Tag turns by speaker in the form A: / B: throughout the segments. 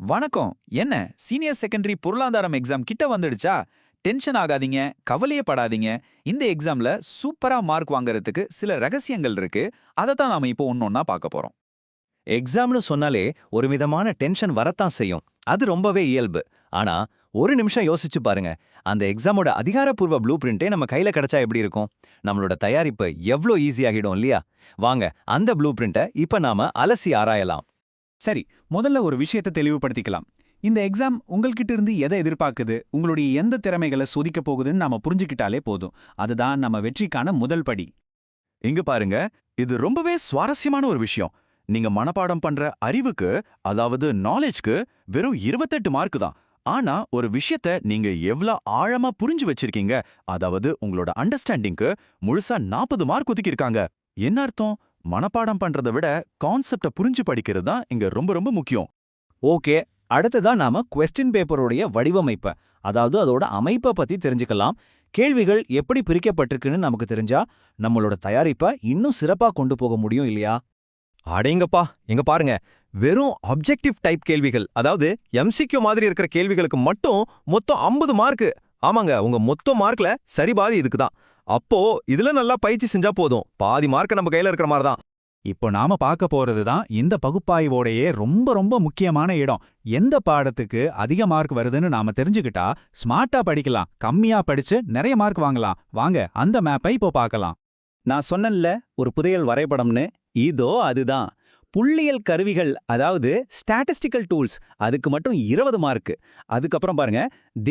A: வணக்கம். என்ன senior secondary பொருளாதாரம் எக்ஸாம் கிட்ட வந்துடுச்சா? டென்ஷன் ஆகாதீங்க, கவலையே படாதீங்க. இந்த எக்ஸாம்ல சூப்பரா மார்க் வாங்குறதுக்கு சில ரகசியங்கள் இருக்கு. அதை தான் நாம இப்போ ஒன்னொன்னா பார்க்க போறோம்.
B: எக்ஸாம்னு சொன்னாலே ஒரு விதமான டென்ஷன் வரத்தான் செய்யும். அது ரொம்பவே இயல்பு. ஆனா ஒரு நிமிஷம் யோசிச்சு பாருங்க. அந்த எக்ஸாமோட அதிகாரப்பூர்வ ப்ளூ பிரிண்டே நம்ம கையில கிடைச்சா எப்படி இருக்கும்? நம்மளோட தயாரிப்பு எவ்ளோ ஈஸியாகிடும் இல்லையா? வாங்க அந்த ப்ளூ பிரிண்ட்டை இப்ப நாம அலசி ஆராயலாம்.
A: சரி, முதல்ல ஒரு விஷயத்தை தெளிவுபடுத்திக்கலாம். இந்த எக்ஸாம் உங்கள்கிட்ட இருந்து எதை எதிர்பார்க்குது, உங்களுடைய எந்த திறமைகளை சோதிக்க போகுதுன்னு நாம புரிஞ்சுக்கிட்டாலே போதும். அதுதான் நம்ம வெற்றிக்கான முதல் படி.
C: இங்க பாருங்க, இது ரொம்பவே சுவாரஸ்யமான ஒரு விஷயம். நீங்க மனப்பாடம் பண்ற அறிவுக்கு, அதாவது நாலேஜ்க்கு வெறும் 28 மார்க் தான். ஆனா ஒரு விஷயத்த நீங்க எவ்ளோ ஆழமா புரிஞ்சு வச்சிருக்கீங்க, அதாவது உங்களோட அண்டர்ஸ்டாண்டிங்க்கு முழுசா 40 மார்க் ஒதுக்கியிருக்காங்க. என்ன அர்த்தம்? மனப்பாடம் பண்றதை விட கான்செப்ட புரிஞ்சு படிக்கிறது தான் இங்க ரொம்ப ரொம்ப முக்கியம்.
B: ஓகே, அடுத்ததா நாம கொஸ்டின் பேப்பருடைய வடிவமைப்ப, அதாவது அதோட அமைப்பை பத்தி தெரிஞ்சுக்கலாம். கேள்விகள் எப்படி பிரிக்கப்பட்டிருக்குன்னு நமக்கு தெரிஞ்சா நம்மளோட தயாரிப்பை இன்னும் சிறப்பா கொண்டு போக முடியும் இல்லையா?
D: அடேங்கப்பா, எங்க பாருங்க, வெறும் ஆப்ஜெக்டிவ் டைப் கேள்விகள், அதாவது எம்சிக்யூ மாதிரி இருக்கிற கேள்விகளுக்கு மட்டும் மொத்தம் 50 மார்க். ஆமாங்க, உங்க மொத்த மார்க்ல சரி பாதி இதுக்கு தான். அப்போ இதுல நல்லா பயிற்சி செஞ்சா போதும், பாதி மார்க் நம்ம கையில இருக்கிற மாதிரி தான்.
A: இப்போ நாம பார்க்க போறது தான் இந்த பகுப்பாய்வோடையே ரொம்ப ரொம்ப முக்கியமான இடம். எந்த பாடத்துக்கு அதிக மார்க் வருதுன்னு நாம தெரிஞ்சுக்கிட்டா ஸ்மார்ட்டா படிக்கலாம், கம்மியா படிச்சு நிறைய மார்க் வாங்கலாம். வாங்க அந்த மேப்பை இப்போ பார்க்கலாம்.
E: நான் சொன்னேன்ல ஒரு புதையல் வரைபடம்னு, இதோ அதுதான். புள்ளியல் கருவிகள், அதாவது ஸ்டாட்டிஸ்டிக்கல் டூல்ஸ், அதுக்கு மட்டும் 20 மார்க்கு. அதுக்கப்புறம் பாருங்க,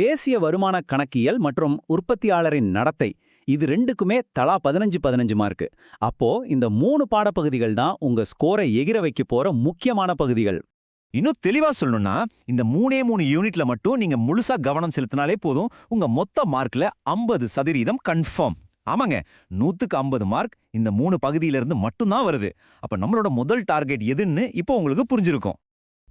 E: தேசிய வருமான கணக்கியல் மற்றும் உற்பத்தியாளரின் நடத்தை, இது ரெண்டுக்குமே தலா 15 மார்க்கு. அப்போ இந்த 3 பாடப்பகுதிகள் தான் உங்க ஸ்கோரை எகிர வைக்க போற முக்கியமான பகுதிகள்.
C: இன்னும் தெளிவா சொல்லணும்னா, இந்த 3 யூனிட்ல மட்டும் நீங்க முழுசா கவனம் செலுத்தினாலே போதும், உங்க மொத்த மார்க்ல 50% கன்ஃபார்ம். ஆமாங்க, 100க்கு 50 மார்க் இந்த 3 பகுதியில இருந்து மட்டும்தான் வருது. அப்ப நம்மளோட முதல் டார்கெட் எதுன்னு இப்போ உங்களுக்கு புரிஞ்சிருக்கும்.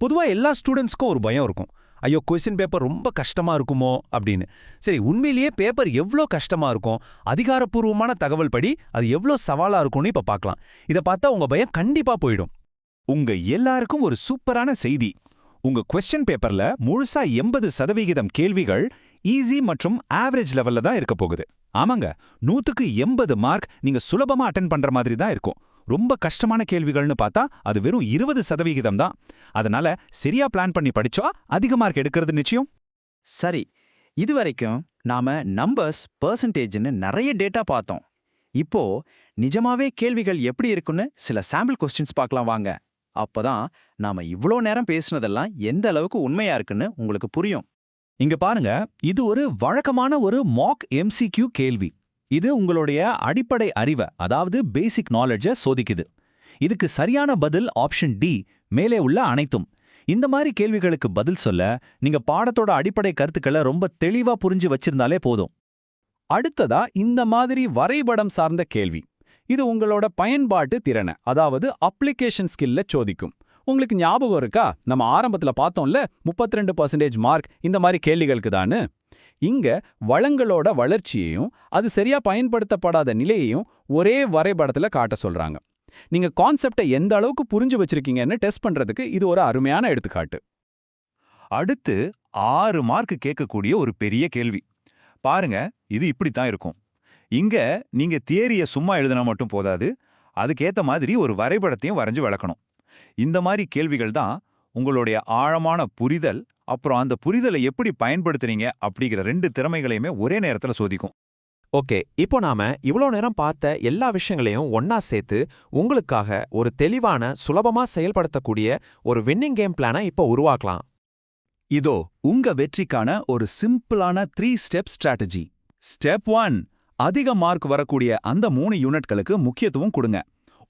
F: பொதுவா எல்லா ஸ்டூடெண்ட்ஸ்க்கும் ஒரு பயம் இருக்கும். ஐயோ, கொஸ்டின் பேப்பர் ரொம்ப கஷ்டமா இருக்குமோ அப்படின்னு. சரி, உண்மையிலேயே பேப்பர் எவ்வளோ கஷ்டமா இருக்கும், அதிகாரப்பூர்வமான தகவல் படி அது எவ்வளோ சவாலா இருக்கும்னு இப்ப பார்க்கலாம். இதை பார்த்தா உங்க பயம் கண்டிப்பா போயிடும்.
C: உங்க எல்லாருக்கும் ஒரு சூப்பரான செய்தி. உங்க கொஸ்டின் பேப்பர்ல முழுசா 80% கேள்விகள் ஈஸி மற்றும் ஆவரேஜ் லெவல்ல தான் இருக்க போகுது. ஆமாங்க, 100க்கு 80 மார்க் நீங்க சுலபமா அட்டென்ட் பண்ற மாதிரி தான் இருக்கும். ரொம்ப கஷ்டமான கேள்விகள்னு பார்த்தா அது வெறும் 20% தான். அதனால சரியா பிளான் பண்ணி படிச்சா அதிக மார்க் எடுக்கிறது நிச்சயம்.
A: சரி, இதுவரைக்கும் நாம நம்பர்ஸ், பெர்சன்டேஜ்னு நிறைய டேட்டா பார்த்தோம். இப்போ நிஜமாவே கேள்விகள் எப்படி இருக்குன்னு சில சாம்பிள் கொஸ்டின்ஸ் பார்க்கலாம் வாங்க. அப்பதான் நாம இவ்ளோ நேரம் பேசுனதெல்லாம் எந்த அளவுக்கு உண்மையா இருக்குன்னு உங்களுக்கு புரியும்.
F: இங்க பாருங்க, இது ஒரு வழக்கமான ஒரு மாக் எம்சிக்யூ கேள்வி. இது உங்களுடைய அடிப்படை அறிவை, அதாவது பேசிக் நாலேஜை சோதிக்குது. இதுக்கு சரியான பதில் ஆப்ஷன் டி, மேலே உள்ள அனைத்தும். இந்த மாதிரி கேள்விகளுக்கு பதில் சொல்ல நீங்க பாடத்தோட அடிப்படை கருத்துக்களை ரொம்ப தெளிவா புரிஞ்சு வச்சிருந்தாலே போதும். அடுத்ததா இந்த மாதிரி வரைபடம் சார்ந்த கேள்வி. இது உங்களோட பயன்பாட்டு திறனை, அதாவது அப்ளிகேஷன் ஸ்கில்ல சோதிக்கும். உங்களுக்கு ஞாபகம் இருக்கா, நம்ம ஆரம்பத்துல பார்த்தோம்ல 32% மார்க் இந்த மாதிரி கேள்விகளுக்கு தானு. இங்க வளங்களோட வளர்ச்சியையும் அது சரியா பயன்படுத்தப்படாத நிலையையும் ஒரே வரைபடத்துல காட்ட சொல்றாங்க. நீங்க கான்செப்டை எந்த அளவுக்கு புரிஞ்சு வச்சிருக்கீங்கன்னு டெஸ்ட் பண்றதுக்கு இது ஒரு அருமையான எடுத்துக்காட்டு.
C: அடுத்து 6 மார்க் கேட்கக்கூடிய ஒரு பெரிய கேள்வி பாருங்க. இது இப்படித்தான் இருக்கும். இங்க நீங்க தியரிய சும்மா எழுதினா மட்டும் போதாது, அதுக்கேத்த மாதிரி ஒரு வரைபடத்தையும் வரைஞ்சு விளக்கணும். இந்த மாதிரி கேள்விகள் தான் உங்களுடைய ஆழமான புரிதல், அப்புறம் அந்த புரிதலை எப்படி பயன்படுத்துறீங்க அப்படிங்கிற 2 திறமைகளையுமே ஒரே நேரத்துல சோதிக்கும்.
D: ஓகே, இப்போ நாம இவ்வளோ நேரம் பார்த்த எல்லா விஷயங்களையும் ஒன்னா சேர்த்து உங்களுக்காக ஒரு தெளிவான, சுலபமா செயல்படுத்தக்கூடிய ஒரு வின்னிங் கேம் பிளானை இப்போ உருவாக்கலாம்.
A: இதோ உங்க வெற்றிக்கான ஒரு சிம்பிளான 3 ஸ்டெப் ஸ்ட்ராட்டஜி. ஸ்டெப் 1, அதிக மார்க் வரக்கூடிய அந்த 3 யூனிட்களுக்கு முக்கியத்துவம் கொடுங்க.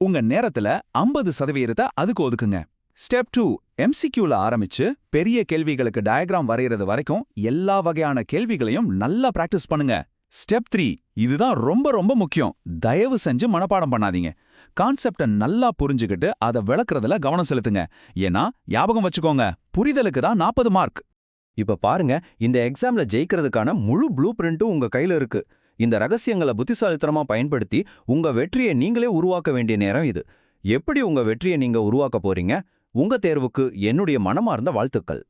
A: உங்க நேரத்துல 50% அதுக்கு ஒதுக்குங்க. ஸ்டெப் 2, எம்சிக்யூல ஆரம்பிச்சு பெரிய கேள்விகளுக்கு டயக்ராம் வரைகிறது வரைக்கும் எல்லா வகையான கேள்விகளையும் நல்லா பிராக்டிஸ் பண்ணுங்க. ஸ்டெப் 3, இதுதான் ரொம்ப ரொம்ப முக்கியம். தயவு செஞ்சு மனப்பாடம் பண்ணாதீங்க. கான்செப்டை நல்லா புரிஞ்சுக்கிட்டு அதை விளக்குறதுல கவனம் செலுத்துங்க. ஏன்னா ஞாபகம் வச்சுக்கோங்க, புரிதலுக்கு தான் 40 மார்க்.
B: இப்ப பாருங்க, இந்த எக்ஸாம்ல ஜெயிக்கிறதுக்கான முழு ப்ளூ பிரிண்ட்டும் உங்க கையில இருக்கு. இந்த ரகசியங்களை புத்திசாலித்தனமா பயன்படுத்தி உங்க வெற்றியை நீங்களே உருவாக்க வேண்டிய நேரம் இது. எப்படி உங்க வெற்றியை நீங்க உருவாக்க போறீங்க? உங்க தேர்வுக்கு என்னுடைய மனமார்ந்த வாழ்த்துக்கள்.